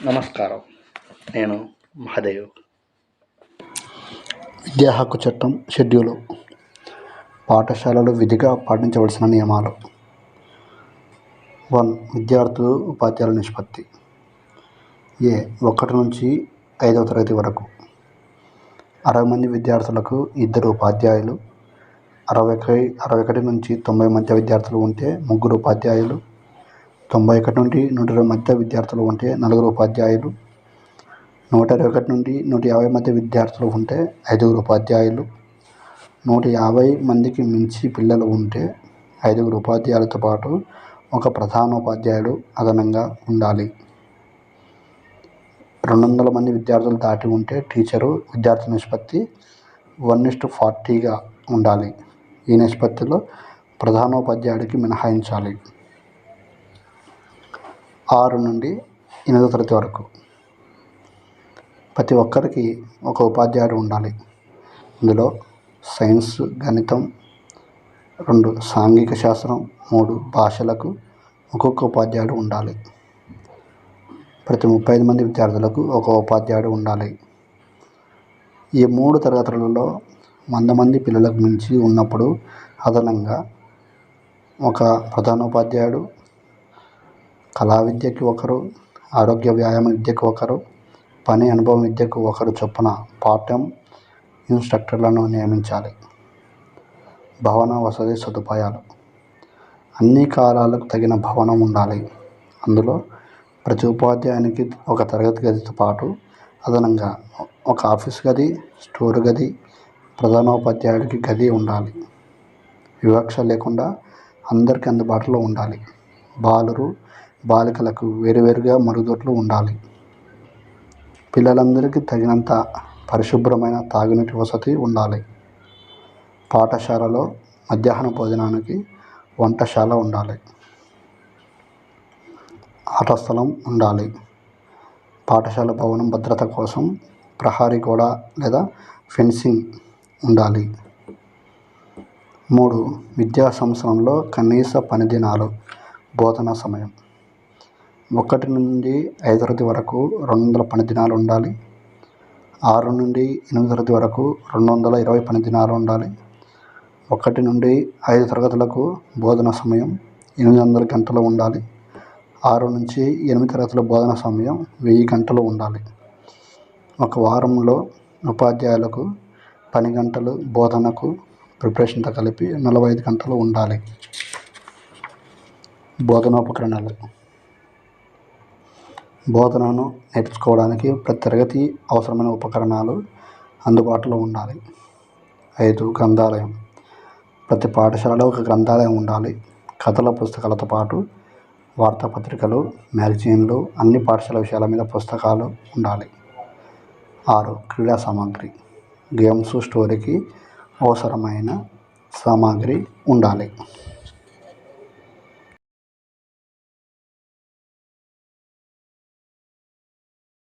నమస్కారం. నేను మహాదేవ్. విద్యా హక్కు చట్టం షెడ్యూలు. పాఠశాలలు విధిగా పాటించవలసిన నియమాలు. 1. విద్యార్థులు ఉపాధ్యాయుల నిష్పత్తి. 1 నుంచి 5వ తరగతి వరకు 60 మంది విద్యార్థులకు 2 ఉపాధ్యాయులు. 61 నుంచి 90 మధ్య విద్యార్థులు ఉంటే 3 ఉపాధ్యాయులు. 91 నుండి 120 మధ్య విద్యార్థులు ఉంటే 4 ఉపాధ్యాయులు. 121 నుండి 150 మధ్య విద్యార్థులు ఉంటే 5 ఉపాధ్యాయులు. 150 మందికి మించి పిల్లలు ఉంటే 5 ఉపాధ్యాయులతో పాటు 1 ప్రధానోపాధ్యాయుడు అదనంగా ఉండాలి. 200 మంది విద్యార్థులు దాటి ఉంటే టీచరు విద్యార్థి నిష్పత్తి 1:40గా ఉండాలి. ఈ నిష్పత్తిలో ప్రధానోపాధ్యాయుడికి మినహాయించాలి. 6 నుండి 8వ తరగతి వరకు ప్రతి ఒక్కరికి 1 ఉపాధ్యాయుడు ఉండాలి. ఇందులో సైన్స్, గణితం, 2 సాంఘిక శాస్త్రం, 3 భాషలకు ఒక్కొక్క ఉపాధ్యాయుడు ఉండాలి. ప్రతి 35 మంది విద్యార్థులకు 1 ఉపాధ్యాయుడు ఉండాలి. ఈ 3 తరగతులలో 100 మంది పిల్లలకు మించి ఉన్నప్పుడు అదనంగా 1 ప్రధానోపాధ్యాయుడు, కళా విద్యకి 1, ఆరోగ్య వ్యాయామ విద్యకు 1, పని అనుభవం విద్యకు 1 చొప్పున పార్ట్ టైం ఇన్స్ట్రక్టర్లను నియమించాలి. భవన వసతి సదుపాయాలు. అన్ని కాలాలకు తగిన భవనం ఉండాలి. అందులో ప్రతి ఉపాధ్యాయునికి 1 తరగతి గదితో పాటు అదనంగా 1 ఆఫీస్ గది, స్టోర్ గది, ప్రధానోపాధ్యాయుడికి గది ఉండాలి. వివక్ష లేకుండా అందరికీ అందుబాటులో ఉండాలి. బాలురు, బాలికలకు వేరువేరుగా మరుగుదొడ్లు ఉండాలి. పిల్లలందరికీ తగినంత పరిశుభ్రమైన తాగునీటి వసతి ఉండాలి. పాఠశాలలో మధ్యాహ్న భోజనానికి వంటశాల ఉండాలి. ఆట స్థలం ఉండాలి. పాఠశాల భవనం భద్రత కోసం ప్రహరీ గోడ లేదా ఫెన్సింగ్ ఉండాలి. 3. విద్యా సంవత్సరంలో కనీస పని దినాలు. బోధనా సమయం 1 నుండి 5వ తరగతి వరకు 200 పని దినాలు ఉండాలి. 6 నుండి 8వ తరగతి వరకు 220 పని దినాలు ఉండాలి. 1 నుండి 5 తరగతులకు బోధన సమయం 800 గంటలు ఉండాలి. 6 నుంచి 8 తరగతుల బోధన సమయం 1000 గంటలు ఉండాలి. 1 వారంలో ఉపాధ్యాయులకు పని గంటలు బోధనకు ప్రిపరేషన్తో కలిపి 45 గంటలు ఉండాలి. బోధనోపకరణాలు. బోధనను నేర్చుకోవడానికి ప్రతి తరగతి అవసరమైన ఉపకరణాలు అందుబాటులో ఉండాలి. 5. గ్రంథాలయం. ప్రతి పాఠశాలలో 1 గ్రంథాలయం ఉండాలి. కథల పుస్తకాలతో పాటు వార్తాపత్రికలు, మ్యాగజైన్లు, అన్ని పాఠశాల విషయాల మీద పుస్తకాలు ఉండాలి. 6. క్రీడా సామాగ్రి. గేమ్స్, స్టోరీకి అవసరమైన సామాగ్రి ఉండాలి.